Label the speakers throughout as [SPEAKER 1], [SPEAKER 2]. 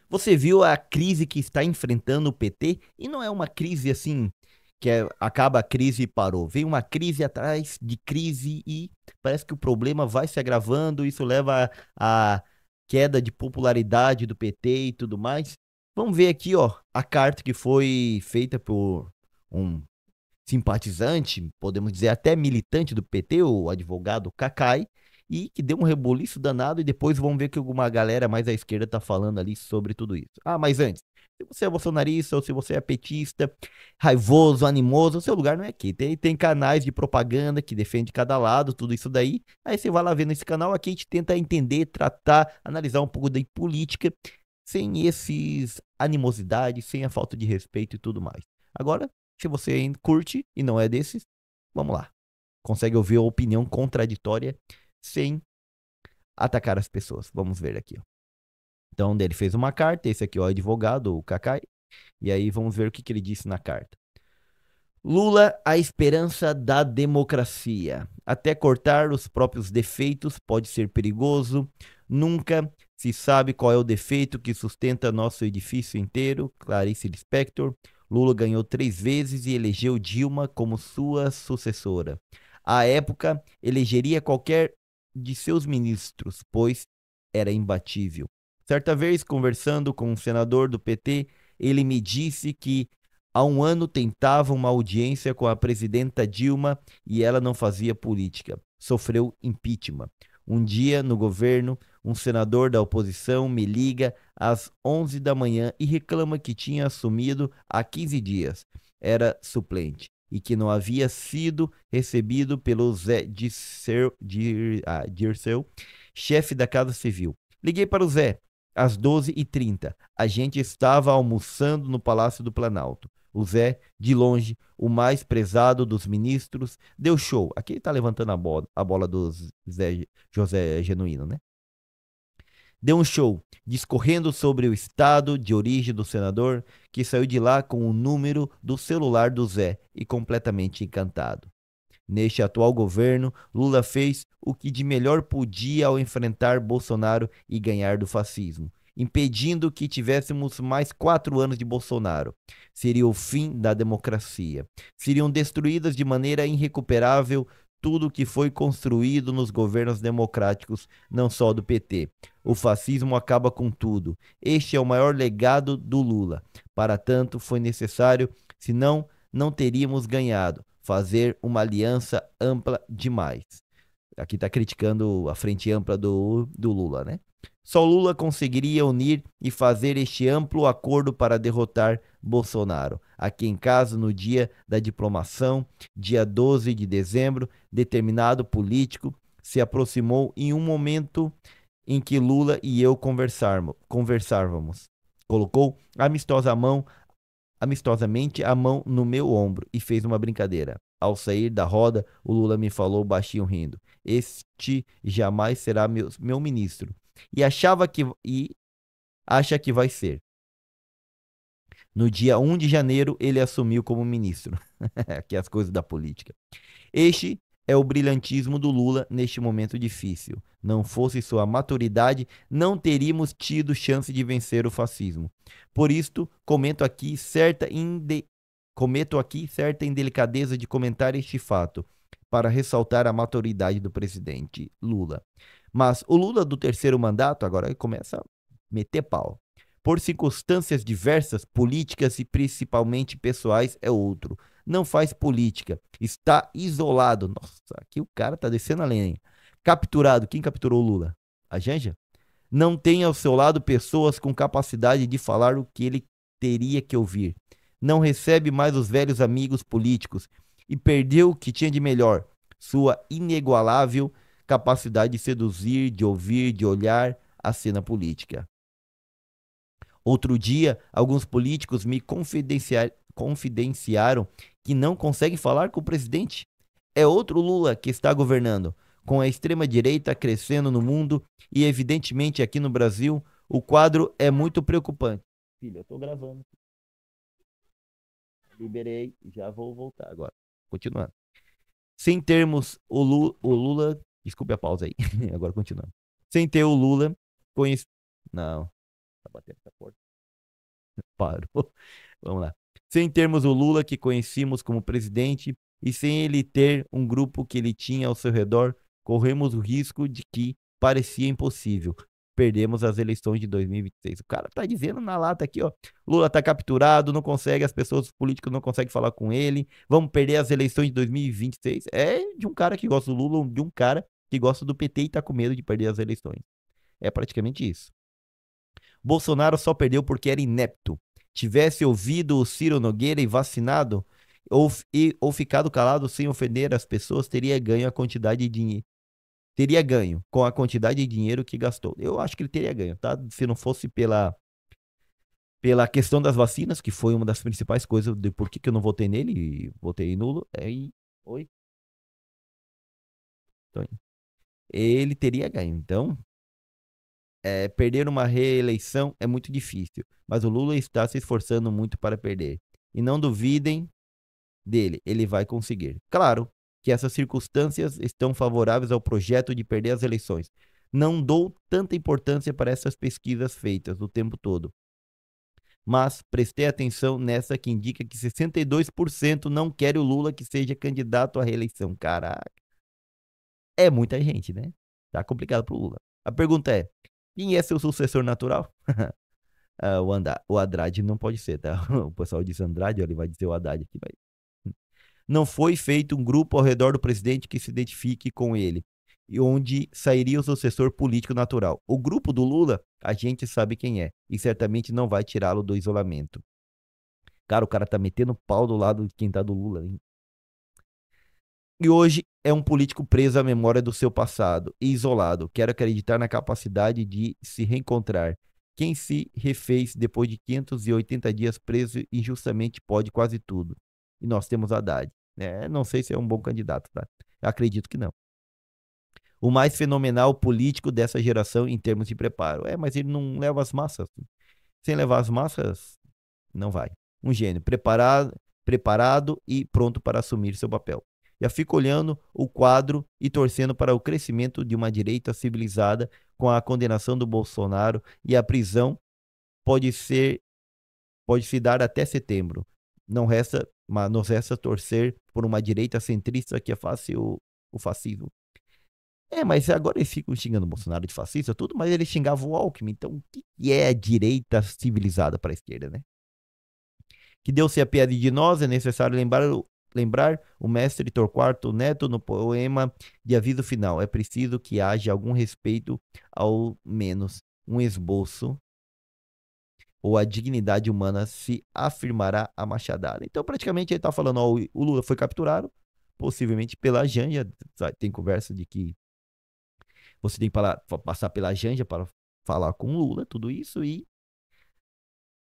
[SPEAKER 1] Você viu a crise que está enfrentando o PT? E não é uma crise assim acaba a crise e parou. Vem uma crise atrás de crise e parece que o problema vai se agravando. Isso leva a queda de popularidade do PT e tudo mais. Vamos ver aqui, ó, a carta que foi feita por um simpatizante, podemos dizer até militante do PT, o advogado Cacai, e que deu um reboliço danado, e depois vamos ver o que alguma galera mais à esquerda tá falando ali sobre tudo isso. Ah, mas antes, se você é bolsonarista ou se você é petista, raivoso, animoso, o seu lugar não é aqui. Tem canais de propaganda que defende cada lado, tudo isso daí. Aí você vai lá ver nesse canal, aqui a gente tenta entender, tratar, analisar um pouco da política, sem esses animosidades, sem a falta de respeito e tudo mais. Agora, se você curte e não é desses, vamos lá. Consegue ouvir a opinião contraditória sem atacar as pessoas. Vamos ver aqui, ó. Então, ele fez uma carta, esse aqui é o advogado, o Kakai, e aí vamos ver o que ele disse na carta. Lula, a esperança da democracia. Até cortar os próprios defeitos pode ser perigoso. Nunca se sabe qual é o defeito que sustenta nosso edifício inteiro. Clarice Lispector. Lula ganhou 3 vezes e elegeu Dilma como sua sucessora. À época, elegeria qualquer de seus ministros, pois era imbatível. Certa vez, conversando com um senador do PT, ele me disse que há um ano tentava uma audiência com a presidenta Dilma e ela não fazia política. Sofreu impeachment. Um dia, no governo, um senador da oposição me liga às 11 da manhã e reclama que tinha assumido há 15 dias. Era suplente e que não havia sido recebido pelo Zé Dirceu, chefe da Casa Civil. Liguei para o Zé às 12h30. A gente estava almoçando no Palácio do Planalto. O Zé, de longe, o mais prezado dos ministros, deu show. Aqui ele está levantando a bola do Zé, José Genuíno, né? Deu um show, discorrendo sobre o estado de origem do senador, que saiu de lá com o número do celular do Zé e completamente encantado. Neste atual governo, Lula fez o que de melhor podia ao enfrentar Bolsonaro e ganhar do fascismo, impedindo que tivéssemos mais 4 anos de Bolsonaro. Seria o fim da democracia. Seriam destruídas de maneira irrecuperável tudo o que foi construído nos governos democráticos, não só do PT. O fascismo acaba com tudo. Este é o maior legado do Lula. Para tanto, foi necessário, senão não teríamos ganhado, fazer uma aliança ampla demais. Aqui está criticando a frente ampla do Lula, né? Só Lula conseguiria unir e fazer este amplo acordo para derrotar Bolsonaro. Aqui em casa, no dia da diplomação, dia 12 de dezembro, determinado político se aproximou em um momento em que Lula e eu conversávamos. Colocou amistosamente a mão no meu ombro e fez uma brincadeira. Ao sair da roda, o Lula me falou baixinho rindo: Este jamais será meu ministro. E acha que vai ser. No dia 1 de janeiro, ele assumiu como ministro. Aqui as coisas da política. Este é o brilhantismo do Lula neste momento difícil. Não fosse sua maturidade, não teríamos tido chance de vencer o fascismo. Por isto, cometo aqui certa indelicadeza de comentar este fato, para ressaltar a maturidade do presidente Lula. Mas o Lula do terceiro mandato, agora ele começa a meter pau. Por circunstâncias diversas, políticas e principalmente pessoais, é outro. Não faz política, está isolado. Nossa, aqui o cara tá descendo a lenha. Capturado, quem capturou o Lula? A Janja? Não tem ao seu lado pessoas com capacidade de falar o que ele teria que ouvir. Não recebe mais os velhos amigos políticos e perdeu o que tinha de melhor, sua inigualável capacidade de seduzir, de ouvir, de olhar a cena política. Outro dia, alguns políticos me confidenciaram que não conseguem falar com o presidente. É outro Lula que está governando, com a extrema-direita crescendo no mundo e, evidentemente, aqui no Brasil, o quadro é muito preocupante. Filha, eu estou gravando. Liberei, já vou voltar agora. Continuando. Sem termos o Lula. Desculpe a pausa aí. Agora continuando. Sem ter o Lula. Conhec... Não. Tá batendo essa porta. Parou. Vamos lá. Sem termos o Lula que conhecíamos como presidente e sem ele ter um grupo que ele tinha ao seu redor, corremos o risco de que parecia impossível. Perdemos as eleições de 2026. O cara tá dizendo na lata aqui, ó. Lula tá capturado, não consegue, as pessoas, os políticos não conseguem falar com ele. Vamos perder as eleições de 2026. É de um cara que gosta do Lula, de um cara que gosta do PT e tá com medo de perder as eleições. É praticamente isso. Bolsonaro só perdeu porque era inepto. Tivesse ouvido o Ciro Nogueira e vacinado, ou ficado calado sem ofender as pessoas, teria ganho a quantidade de dinheiro. Teria ganho com a quantidade de dinheiro que gastou. Eu acho que ele teria ganho, tá? Se não fosse pela questão das vacinas, que foi uma das principais coisas de por que eu não votei nele e votei nulo. Aí, oi? Então, ele teria ganho. Então, perder uma reeleição é muito difícil, mas o Lula está se esforçando muito para perder. E não duvidem dele, ele vai conseguir. Claro que essas circunstâncias estão favoráveis ao projeto de perder as eleições. Não dou tanta importância para essas pesquisas feitas o tempo todo. Mas prestei atenção nessa que indica que 62% não quer o Lula que seja candidato à reeleição. Caraca. É muita gente, né? Tá complicado pro Lula. A pergunta é: quem é seu sucessor natural? O Haddad não pode ser, tá? O pessoal diz Andrade, ele vai dizer o Haddad aqui, mas... Não foi feito um grupo ao redor do presidente que se identifique com ele, e onde sairia o sucessor político natural. O grupo do Lula, a gente sabe quem é, e certamente não vai tirá-lo do isolamento. Cara, o cara tá metendo pau do lado de quem tá do Lula, hein? E hoje é um político preso à memória do seu passado e isolado. Quero acreditar na capacidade de se reencontrar. Quem se refez depois de 580 dias preso injustamente pode quase tudo. E nós temos Haddad. Não sei se é um bom candidato, tá? Eu acredito que não. O mais fenomenal político dessa geração em termos de preparo. Mas ele não leva as massas. Sem levar as massas, não vai. Um gênio, preparado e pronto para assumir seu papel. Já fico olhando o quadro e torcendo para o crescimento de uma direita civilizada com a condenação do Bolsonaro e a prisão pode se dar até setembro. Nos resta torcer por uma direita centrista que afaste o fascismo. Mas agora eles ficam xingando o Bolsonaro de fascista, tudo, mas ele xingava o Alckmin. Então, o que é a direita civilizada para a esquerda, né? Que Deus se apiade de nós, é necessário lembrar o mestre Torquato Neto no poema de aviso final. É preciso que haja algum respeito, ao menos um esboço, ou a dignidade humana se afirmará a machadada. Então, praticamente, ele está falando, ó, o Lula foi capturado, possivelmente pela Janja. Tem conversa de que você tem que passar pela Janja para falar com o Lula, tudo isso, e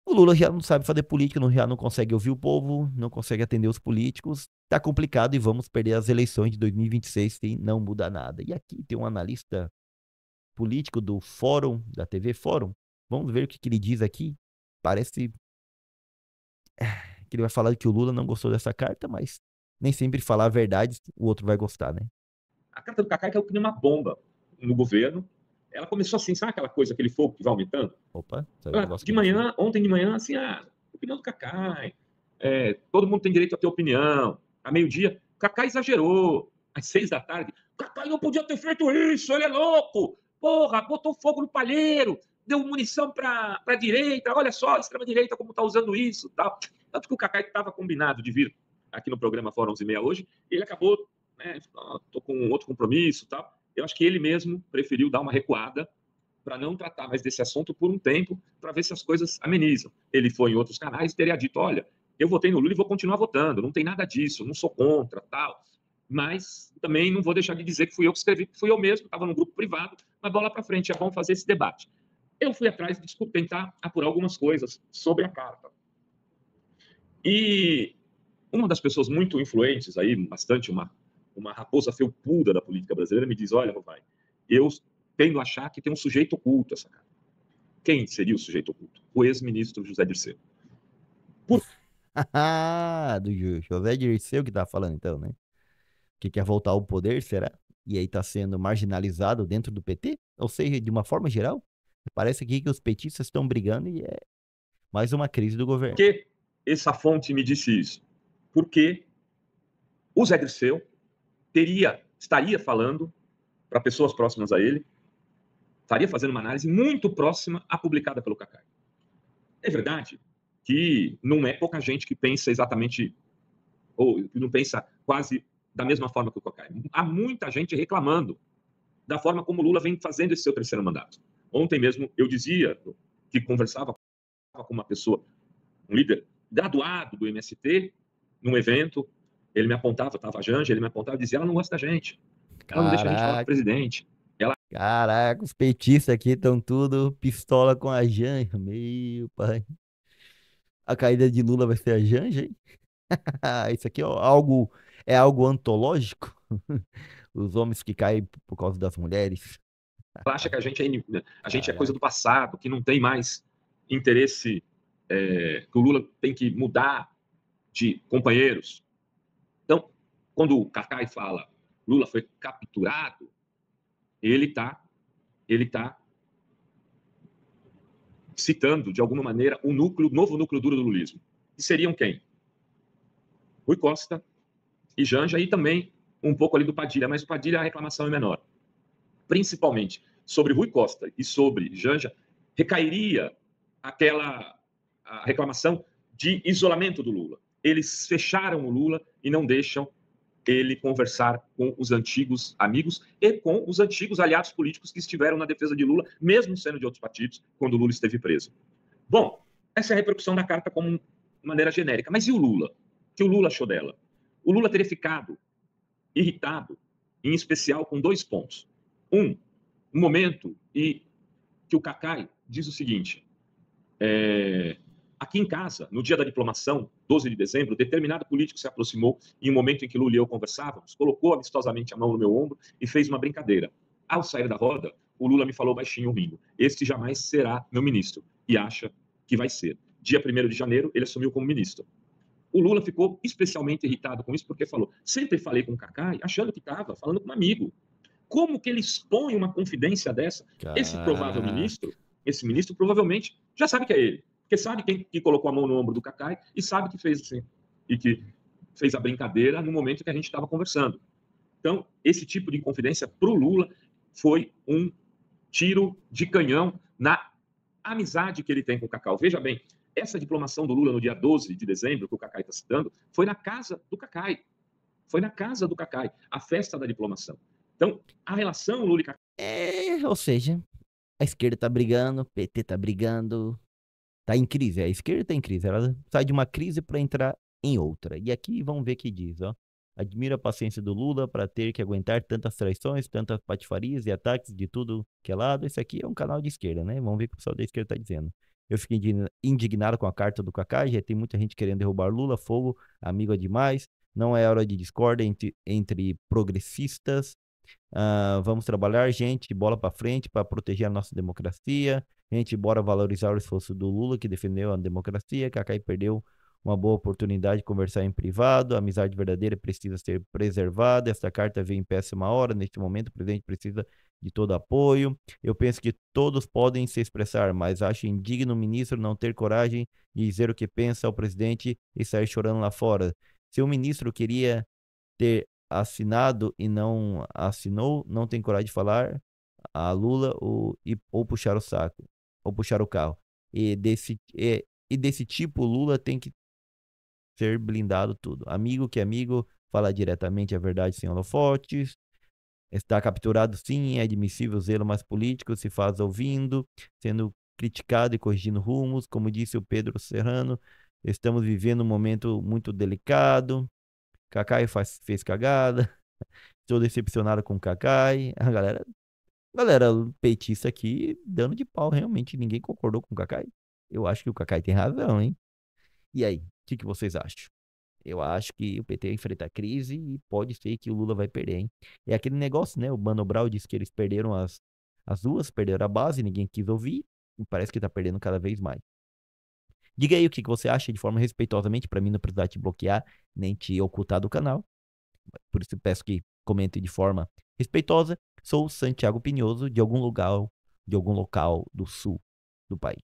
[SPEAKER 1] o Lula já não sabe fazer política, já não consegue ouvir o povo, não consegue atender os políticos. Tá complicado e vamos perder as eleições de 2026 se não muda nada. E aqui tem um analista político do Fórum, da TV Fórum. Vamos ver o que ele diz aqui. Parece que ele vai falar que o Lula não gostou dessa carta, mas nem sempre falar a verdade o outro vai gostar, né?
[SPEAKER 2] A carta do Cacá caiu que nem uma bomba no governo. Ela começou assim, sabe aquela coisa, aquele fogo que vai aumentando?
[SPEAKER 1] Opa,
[SPEAKER 2] De manhã, ontem de manhã, assim, opinião do Cacá. Todo mundo tem direito a ter opinião. A meio-dia, o Cacá exagerou. Às 6 da tarde, o Cacá não podia ter feito isso, ele é louco. Porra, botou fogo no palheiro, deu munição para a direita, olha só, a extrema-direita como está usando isso. Tal. Tanto que o Cacá estava combinado de vir aqui no programa Fórum 11:30 hoje, e ele acabou, estou com outro compromisso. Tal. Eu acho que ele mesmo preferiu dar uma recuada para não tratar mais desse assunto por um tempo, para ver se as coisas amenizam. Ele foi em outros canais e teria dito, olha, eu votei no Lula e vou continuar votando, não tem nada disso, não sou contra, tal. Mas também não vou deixar de dizer que fui eu que escrevi, que fui eu mesmo, estava num grupo privado, mas bola para frente, é bom fazer esse debate. Eu fui atrás de tentar apurar algumas coisas sobre a carta. E uma das pessoas muito influentes aí, bastante uma raposa felpuda da política brasileira, me diz, olha, Rovai, eu tendo a achar que tem um sujeito oculto essa carta. Quem seria o sujeito oculto? O ex-ministro José Dirceu.
[SPEAKER 1] Do José Dirceu que tá falando então, né? Que quer voltar ao poder, será? E aí tá sendo marginalizado dentro do PT? Ou seja, de uma forma geral, Parece aqui que os petistas estão brigando e é mais uma crise do
[SPEAKER 2] Por
[SPEAKER 1] governo.
[SPEAKER 2] que essa fonte me disse isso? Porque o Zé Dirceu estaria falando para pessoas próximas a ele, estaria fazendo uma análise muito próxima à publicada pelo Cacai. É verdade que não é pouca gente que pensa exatamente, ou que não pensa quase da mesma forma que o Cacai. Há muita gente reclamando da forma como Lula vem fazendo esse seu terceiro mandato. Ontem mesmo eu dizia que conversava com uma pessoa, um líder graduado do MST, num evento, ele me apontava, estava a Janja, ele me apontava e dizia, ela não gosta da gente, ela não deixa a gente falar com o
[SPEAKER 1] Caraca,
[SPEAKER 2] presidente.
[SPEAKER 1] caraca, os petistas aqui estão tudo pistola com a Janja. Meu pai. A caída de Lula vai ser a Janja, hein? Isso aqui é algo antológico. Os homens que caem por causa das mulheres.
[SPEAKER 2] Ela acha que a gente é coisa
[SPEAKER 1] Caraca.
[SPEAKER 2] do passado, que não tem mais interesse, que o Lula tem que mudar de companheiros. Então, quando o Cacai fala Lula foi capturado, ele está ele tá citando, de alguma maneira, o novo núcleo duro do lulismo. E seriam quem? Rui Costa e Janja, e também um pouco ali do Padilha, mas o Padilha a reclamação é menor. Principalmente sobre Rui Costa e sobre Janja, recairia a reclamação de isolamento do Lula. Eles fecharam o Lula e não deixam ele conversar com os antigos amigos e com os antigos aliados políticos que estiveram na defesa de Lula, mesmo sendo de outros partidos, quando o Lula esteve preso. Bom, essa é a repercussão da carta como maneira genérica. Mas e o Lula? O que o Lula achou dela? O Lula teria ficado irritado, em especial com 2 pontos. Um momento e que o Cacai diz o seguinte, aqui em casa, no dia da diplomação, 12 de dezembro, determinado político se aproximou em um momento em que Lula e eu conversávamos, colocou amistosamente a mão no meu ombro e fez uma brincadeira. Ao sair da roda, o Lula me falou baixinho rindo, este jamais será meu ministro, e acha que vai ser. Dia 1º de janeiro, ele assumiu como ministro. O Lula ficou especialmente irritado com isso, porque falou, sempre falei com o Cacai, achando que estava falando com um amigo. Como que ele expõe uma confidência dessa? Esse ministro provavelmente já sabe que é ele, porque sabe quem que colocou a mão no ombro do Cacai e sabe que fez assim, e que fez a brincadeira no momento que a gente estava conversando. Então, esse tipo de confidência para o Lula foi um tiro de canhão na amizade que ele tem com o Cacau. Veja bem, essa diplomação do Lula no dia 12 de dezembro, que o Cacai está citando, foi na casa do Cacai. Foi na casa do Cacai, a festa da diplomação. Então, a relação Lula e Cacai...
[SPEAKER 1] Ou seja, a esquerda tá brigando, o PT tá brigando, tá em crise. A esquerda tá em crise. Ela sai de uma crise para entrar em outra. E aqui vamos ver o que diz, ó. Admiro a paciência do Lula para ter que aguentar tantas traições, tantas patifarias e ataques de tudo que é lado. Esse aqui é um canal de esquerda, né? Vamos ver o que o pessoal da esquerda tá dizendo. Eu fiquei indignado com a carta do Cacai. Já tem muita gente querendo derrubar Lula. Fogo, amigo é demais. Não é hora de discórdia entre progressistas. Vamos trabalhar, gente, bola para frente para proteger a nossa democracia. Gente, bora valorizar o esforço do Lula, que defendeu a democracia. Cacai perdeu uma boa oportunidade de conversar em privado. A amizade verdadeira precisa ser preservada. Esta carta veio em péssima hora. Neste momento, o presidente precisa de todo apoio. Eu penso que todos podem se expressar, mas acho indigno o ministro não ter coragem de dizer o que pensa ao presidente e sair chorando lá fora. Se o ministro queria ter assinado e não assinou, não tem coragem de falar a Lula ou puxar o saco, ou puxar o carro. Desse tipo, Lula tem que ser blindado tudo. Amigo que é amigo, fala diretamente a verdade sem holofotes. Está capturado sim, é admissível zelo mais político, se faz ouvindo, sendo criticado e corrigindo rumos. Como disse o Pedro Serrano, estamos vivendo um momento muito delicado. Cacai fez cagada. Estou decepcionado com o Cacai. A galera petista aqui dando de pau, realmente. Ninguém concordou com o Cacai. Eu acho que o Cacai tem razão, hein? E aí, o que vocês acham? Eu acho que o PT enfrenta a crise e pode ser que o Lula vai perder, hein? É aquele negócio, né? O Mano Brown disse que eles perderam as duas, perderam a base, ninguém quis ouvir. E parece que tá perdendo cada vez mais. Diga aí o que você acha de forma respeitosamente, para mim não precisar te bloquear, nem te ocultar do canal. Por isso eu peço que comente de forma respeitosa. Sou Santiago Pinhoso, de algum lugar de algum local do sul do país.